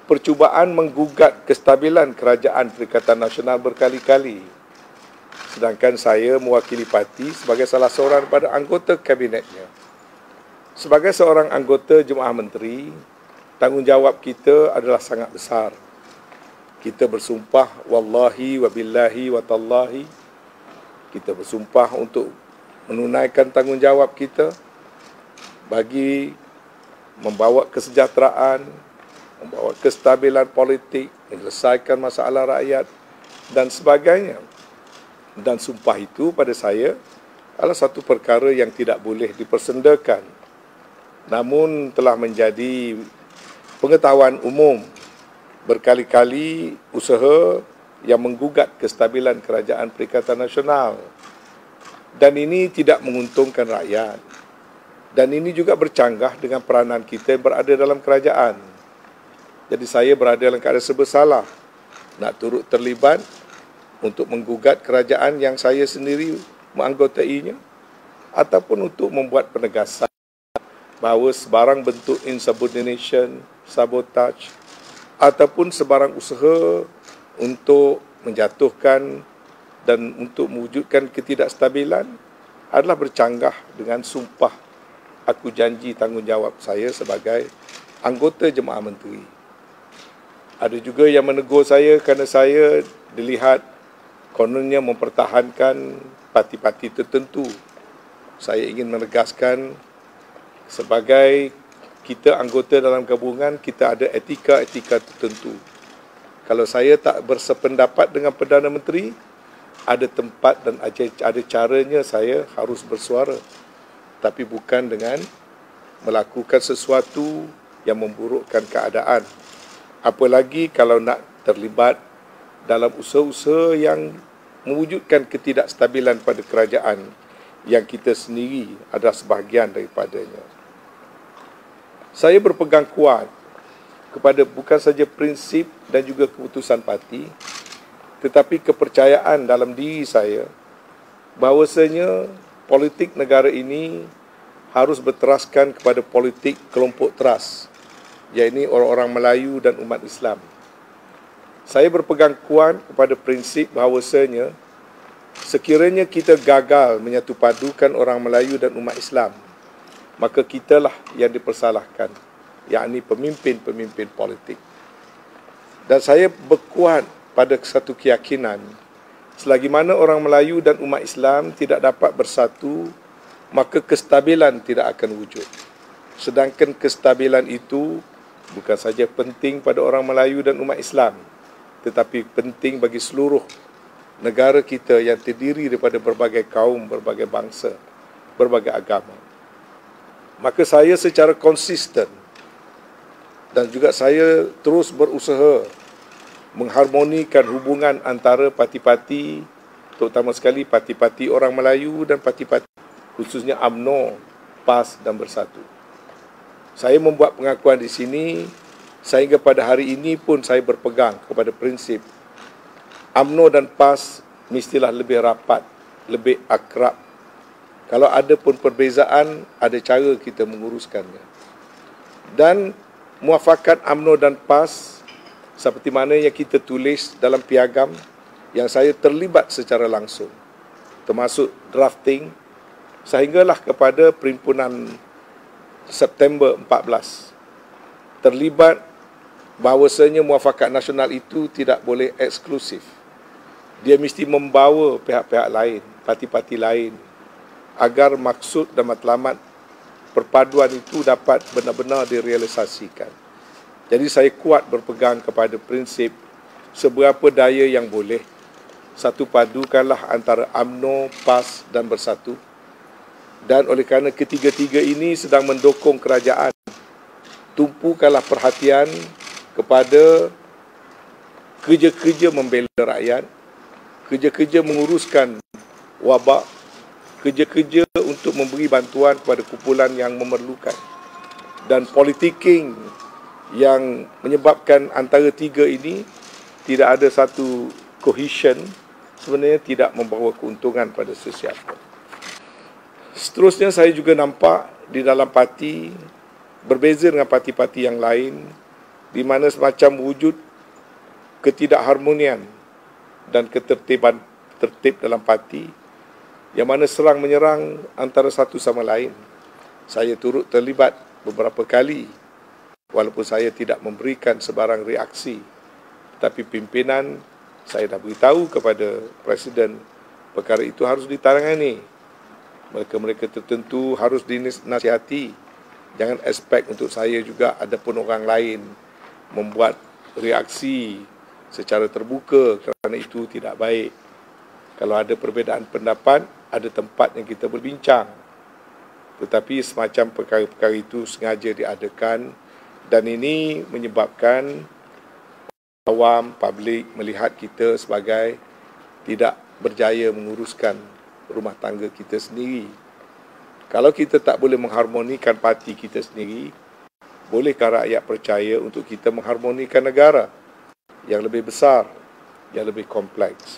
percubaan menggugat kestabilan kerajaan Perikatan Nasional berkali-kali. Sedangkan saya mewakili parti sebagai salah seorang daripada anggota kabinetnya. Sebagai seorang anggota Jemaah Menteri, tanggungjawab kita adalah sangat besar. Kita bersumpah, wallahi, wabillahi, watallahi. Kita bersumpah untuk menunaikan tanggungjawab kita bagi membawa kesejahteraan, membawa kestabilan politik, menyelesaikan masalah rakyat dan sebagainya. Dan sumpah itu pada saya adalah satu perkara yang tidak boleh dipersendakan. Namun telah menjadi pengetahuan umum berkali-kali usaha yang menggugat kestabilan kerajaan Perikatan Nasional. Dan ini tidak menguntungkan rakyat. Dan ini juga bercanggah dengan peranan kita yang berada dalam kerajaan. Jadi saya berada dalam keadaan serba salah nak turut terlibat untuk menggugat kerajaan yang saya sendiri menganggotainya ataupun untuk membuat penegasan bahawa sebarang bentuk insubordination, sabotage ataupun sebarang usaha untuk menjatuhkan dan untuk mewujudkan ketidakstabilan adalah bercanggah dengan sumpah aku janji tanggungjawab saya sebagai anggota Jemaah Menteri. Ada juga yang menegur saya kerana saya dilihat kononnya mempertahankan parti-parti tertentu. Saya ingin menegaskan sebagai kita anggota dalam gabungan, kita ada etika-etika tertentu. Kalau saya tak bersependapat dengan Perdana Menteri, ada tempat dan ada caranya saya harus bersuara. Tapi bukan dengan melakukan sesuatu yang memburukkan keadaan. Apalagi kalau nak terlibat dalam usaha-usaha yang mewujudkan ketidakstabilan pada kerajaan yang kita sendiri adalah sebahagian daripadanya. Saya berpegang kuat kepada bukan saja prinsip dan juga keputusan parti, tetapi kepercayaan dalam diri saya bahawasanya politik negara ini harus berteraskan kepada politik kelompok teras, iaitu orang-orang Melayu dan umat Islam. Saya berpegang kuat kepada prinsip bahawasanya sekiranya kita gagal menyatupadukan orang Melayu dan umat Islam, maka kitalah yang dipersalahkan, yakni pemimpin-pemimpin politik. Dan saya berkuat pada satu keyakinan, selagi mana orang Melayu dan umat Islam tidak dapat bersatu, maka kestabilan tidak akan wujud. Sedangkan kestabilan itu bukan saja penting pada orang Melayu dan umat Islam, tetapi penting bagi seluruh negara kita yang terdiri daripada berbagai kaum, berbagai bangsa, berbagai agama. Maka saya secara konsisten dan juga saya terus berusaha mengharmonikan hubungan antara parti-parti, terutama sekali parti-parti orang Melayu dan parti-parti khususnya UMNO, PAS dan Bersatu. Saya membuat pengakuan di sini sehingga pada hari ini pun saya berpegang kepada prinsip UMNO dan PAS mestilah lebih rapat, lebih akrab. Kalau ada pun perbezaan, ada cara kita menguruskannya. Dan muafakat UMNO dan PAS seperti mana yang kita tulis dalam piagam yang saya terlibat secara langsung, termasuk drafting, sehinggalah kepada perimpunan September 14 terlibat bahawasanya muafakat nasional itu tidak boleh eksklusif. Dia mesti membawa pihak-pihak lain, parti-parti lain, agar maksud dan matlamat perpaduan itu dapat benar-benar direalisasikan. Jadi saya kuat berpegang kepada prinsip seberapa daya yang boleh, satu padukanlah antara UMNO, PAS dan Bersatu. Dan oleh kerana ketiga-tiga ini sedang mendukung kerajaan, tumpukanlah perhatian kepada kerja-kerja membela rakyat, kerja-kerja menguruskan wabak, kerja-kerja untuk memberi bantuan kepada kumpulan yang memerlukan. Dan politicking yang menyebabkan antara tiga ini tidak ada satu cohesion, sebenarnya tidak membawa keuntungan pada sesiapa. Seterusnya saya juga nampak di dalam parti, berbeza dengan parti-parti yang lain, di mana semacam wujud ketidakharmonian dan tertib dalam parti yang mana serang menyerang antara satu sama lain. Saya turut terlibat beberapa kali walaupun saya tidak memberikan sebarang reaksi, tetapi pimpinan saya dah beritahu kepada Presiden perkara itu harus ditangani. Mereka-mereka tertentu harus dinasihati. Jangan expect untuk saya juga ada pun orang lain membuat reaksi secara terbuka, kerana itu tidak baik. Kalau ada perbezaan pendapat, ada tempat yang kita berbincang. Tetapi semacam perkara-perkara itu sengaja diadakan dan ini menyebabkan awam, publik melihat kita sebagai tidak berjaya menguruskan rumah tangga kita sendiri. Kalau kita tak boleh mengharmonikan parti kita sendiri, bolehkah rakyat percaya untuk kita mengharmonikan negara yang lebih besar, yang lebih kompleks?